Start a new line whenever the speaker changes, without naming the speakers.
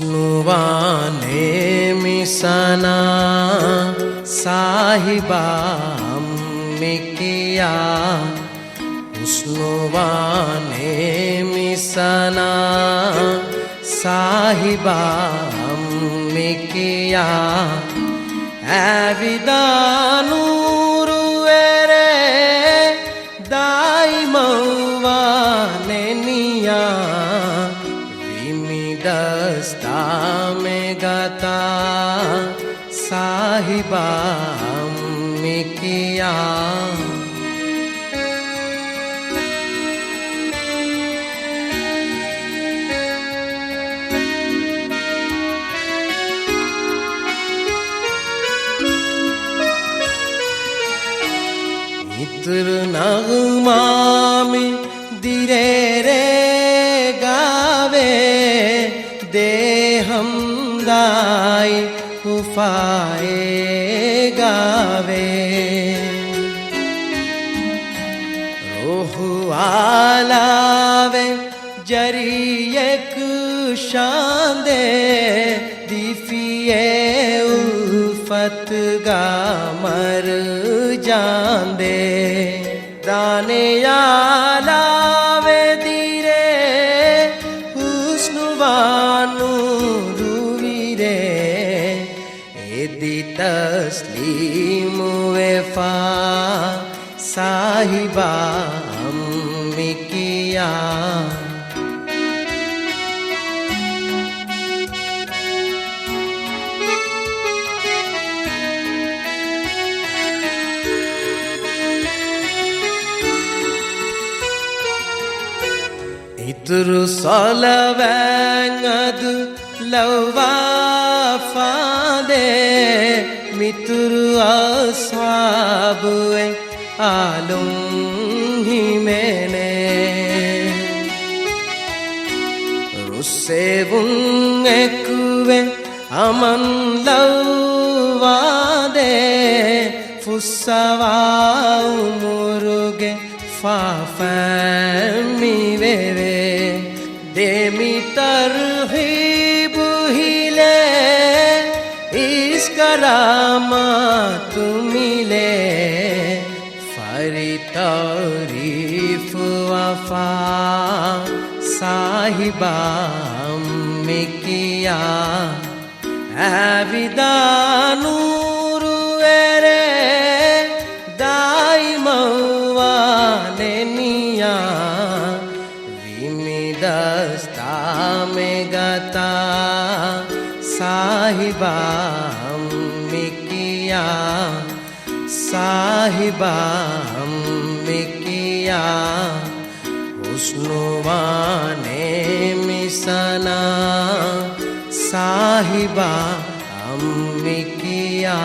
हुस्नुवाने मिसना साहिबा अम्मिकिया हुस्नुवाने मिसना साहिबा अम्मिकिया ऐविदानूरुएरे दाइमवाने निया विमिदस्ता में गता साहिबा अम्मिकिया इत्र नगमामी दिरे रे गावे दे हम दाई उफाए गावे रोह आलावे जरियक शांदे दिफिए उल्फत गा मर जांदे दाने आलावे दीरे हुस्नुवानु रूवीरे एदी तस्लीम वेफा साहिबा अम्मिकिया इतरु सलवैंगद लवा फादे मितरु अस्वाबुए आलुम ही मैंने रुसे बुंगे कुवे अमन लवादे फुस्सवा मुरुगे फाफमी वेवे देमी तरहीब हिले इस करामा तुमिले फरी तारीफ वफा साहिबा अम्मिकिया ऐविदानूरुएरे दाइमवाने निया विमिदस्ता में गता साहिबा अम्मिकिया साहिबा अम्मिकिया हुस्नुवाने मिसना साहिबा अम्मिकिया।